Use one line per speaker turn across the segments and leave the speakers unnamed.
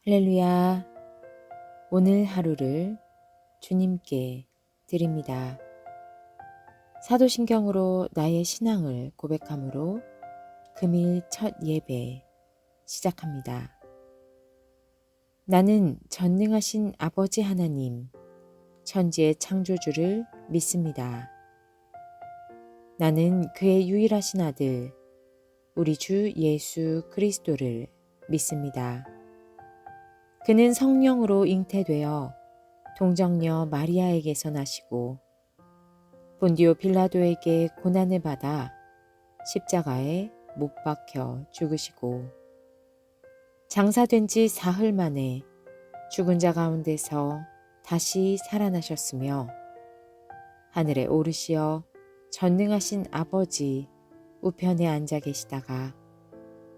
할렐루야. 오늘 하루를 주님께 드립니다. 사도신경으로 나의 신앙을 고백함으로 금일 첫 예배 시작합니다. 나는 전능하신 아버지 하나님, 천지의 창조주를 믿습니다. 나는 그의 유일하신 아들, 우리 주 예수 그리스도를 믿습니다. 그는 성령으로 잉태되어 동정녀 마리아에게서 나시고 본디오 빌라도에게 고난을 받아 십자가에 못 박혀 죽으시고 장사된 지 사흘 만에 죽은 자 가운데서 다시 살아나셨으며 하늘에 오르시어 전능하신 아버지 우편에 앉아 계시다가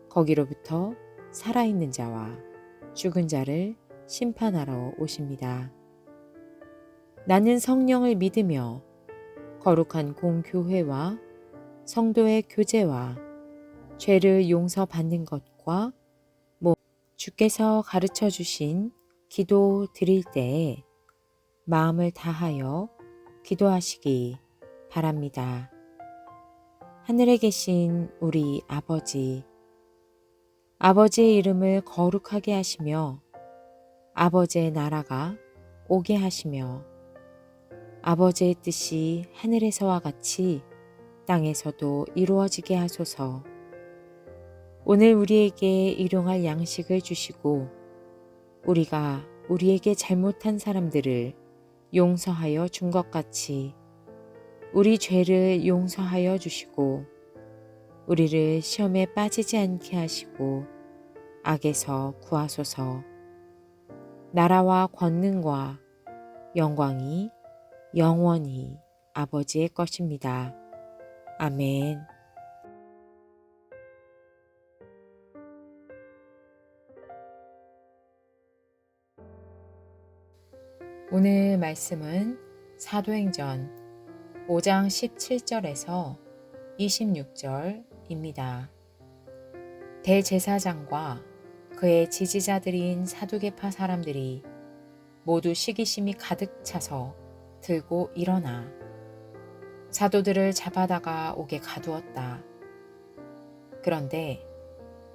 거기로부터 살아있는 자와 죽은 자를 심판하러 오십니다. 나는 성령을 믿으며 거룩한 공교회와 성도의 교제와 죄를 용서받는 것과 주께서 가르쳐 주신 기도 드릴 때에 마음을 다하여 기도하시기 바랍니다. 하늘에 계신 우리 아버지, 아버지의 이름을 거룩하게 하시며 아버지의 나라가 오게 하시며 아버지의 뜻이 하늘에서와 같이 땅에서도 이루어지게 하소서. 오늘 우리에게 일용할 양식을 주시고 우리가 우리에게 잘못한 사람들을 용서하여 준 것 같이 우리 죄를 용서하여 주시고 우리를 시험에 빠지지 않게 하시고 악에서 구하소서. 나라와 권능과 영광이 영원히 아버지의 것입니다. 아멘. 오늘 말씀은 사도행전 5장 17절에서 26절입니다. 대제사장과 그의 지지자들인 사두개파 사람들이 모두 시기심이 가득 차서 들고 일어나 사도들을 잡아다가 옥에 가두었다. 그런데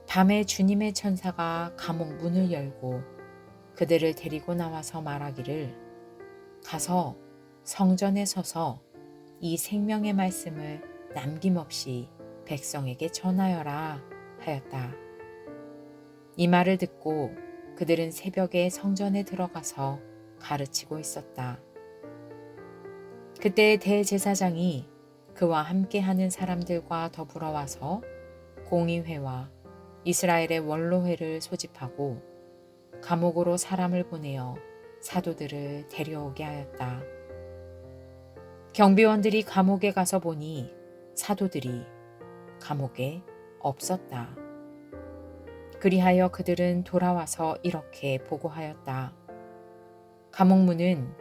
밤에 주님의 천사가 감옥 문을 열고 그들을 데리고 나와서 말하기를 가서 성전에 서서 이 생명의 말씀을 남김없이 백성에게 전하여라 하였다. 이 말을 듣고 그들은 새벽에 성전에 들어가서 가르치고 있었다. 그때 대제사장이 그와 함께하는 사람들과 더불어 와서 공의회와 이스라엘의 원로회를 소집하고 감옥으로 사람을 보내어 사도들을 데려오게 하였다. 경비원들이 감옥에 가서 보니 사도들이 감옥에 없었다. 그리하여 그들은 돌아와서 이렇게 보고하였다. 감옥 문은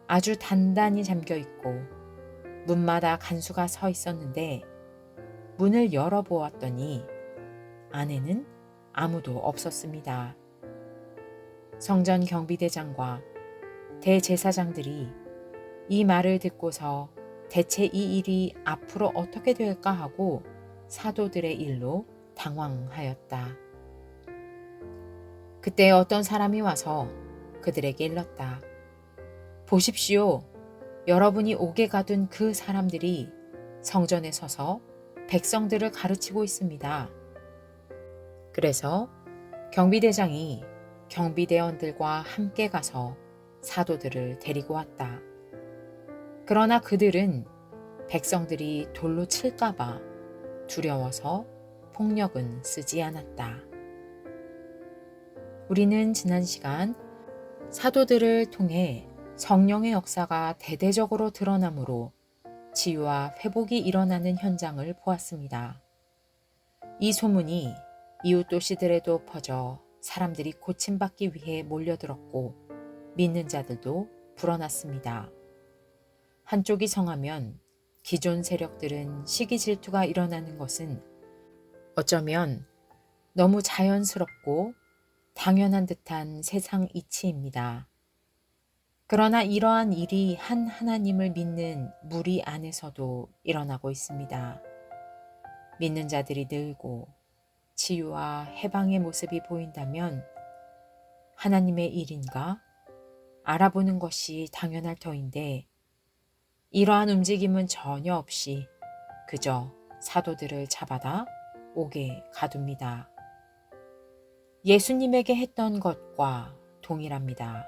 아주 단단히 잠겨 있고 문마다 간수가 서 있었는데 문을 열어보았더니 안에는 아무도 없었습니다. 성전 경비대장과 대제사장들이 이 말을 듣고서 대체 이 일이 앞으로 어떻게 될까 하고 사도들의 일로 당황하였다. 그때 어떤 사람이 와서 그들에게 일렀다. 보십시오. 여러분이 옥에 가둔 그 사람들이 성전에 서서 백성들을 가르치고 있습니다. 그래서 경비대장이 경비대원들과 함께 가서 사도들을 데리고 왔다. 그러나 그들은 백성들이 돌로 칠까봐 두려워서 폭력은 쓰지 않았다. 우리는 지난 시간 사도들을 통해 성령의 역사가 대대적으로 드러나므로 치유와 회복이 일어나는 현장을 보았습니다. 이 소문이 이웃 도시들에도 퍼져 사람들이 고침받기 위해 몰려들었고 믿는 자들도 불어났습니다. 한쪽이 성하면 기존 세력들은 시기 질투가 일어나는 것은 어쩌면 너무 자연스럽고 당연한 듯한 세상 이치입니다. 그러나 이러한 일이 한 하나님을 믿는 무리 안에서도 일어나고 있습니다. 믿는 자들이 늘고 치유와 해방의 모습이 보인다면 하나님의 일인가 알아보는 것이 당연할 터인데 이러한 움직임은 전혀 없이 그저 사도들을 잡아다 옥에 가둡니다. 예수님에게 했던 것과 동일합니다.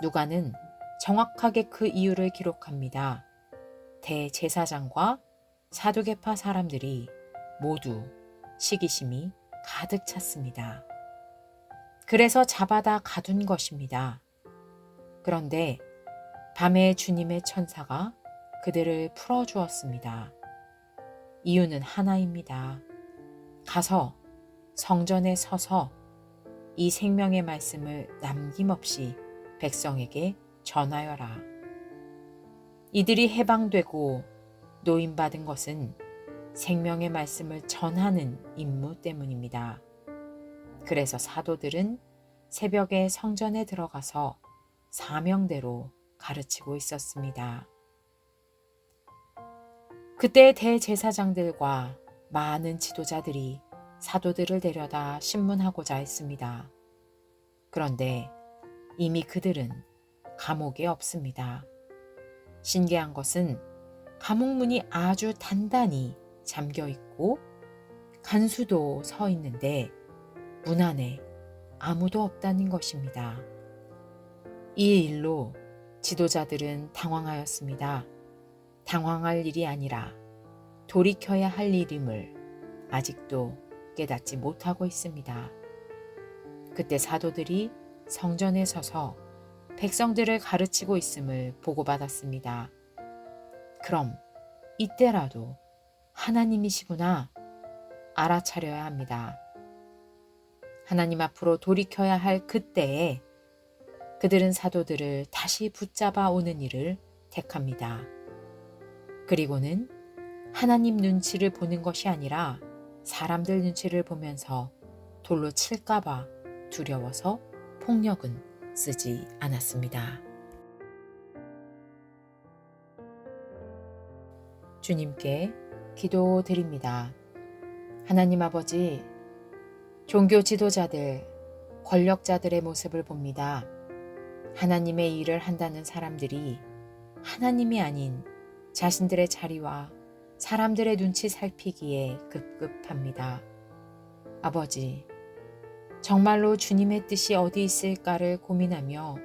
누가는 정확하게 그 이유를 기록합니다. 대제사장과 사두개파 사람들이 모두 시기심이 가득 찼습니다. 그래서 잡아다 가둔 것입니다. 그런데 밤에 주님의 천사가 그들을 풀어주었습니다. 이유는 하나입니다. 가서 성전에 서서 이 생명의 말씀을 남김없이 백성에게 전하여라. 이들이 해방되고 노임받은 것은 생명의 말씀을 전하는 임무 때문입니다. 그래서 사도들은 새벽에 성전에 들어가서 사명대로 가르치고 있었습니다. 그때 대제사장들과 많은 지도자들이 사도들을 데려다 신문하고자 했습니다. 그런데 이미 그들은 감옥에 없습니다. 신기한 것은 감옥문이 아주 단단히 잠겨 있고 간수도 서 있는데 문 안에 아무도 없다는 것입니다. 이 일로 지도자들은 당황하였습니다. 당황할 일이 아니라 돌이켜야 할 일임을 아직도 깨닫지 못하고 있습니다. 그때 사도들이 성전에 서서 백성들을 가르치고 있음을 보고받았습니다. 그럼 이때라도 하나님이시구나 알아차려야 합니다. 하나님 앞으로 돌이켜야 할 그때에 그들은 사도들을 다시 붙잡아 오는 일을 택합니다. 그리고는 하나님 눈치를 보는 것이 아니라 사람들 눈치를 보면서 돌로 칠까봐 두려워서 폭력은 쓰지 않았습니다. 주님께 기도드립니다. 하나님 아버지, 종교 지도자들, 권력자들의 모습을 봅니다. 하나님의 일을 한다는 사람들이 하나님이 아닌 자신들의 자리와 사람들의 눈치 살피기에 급급합니다. 아버지, 정말로 주님의 뜻이 어디 있을까를 고민하며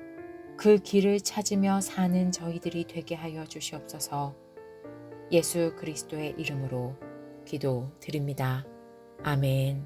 그 길을 찾으며 사는 저희들이 되게 하여 주시옵소서. 예수 그리스도의 이름으로 기도드립니다. 아멘.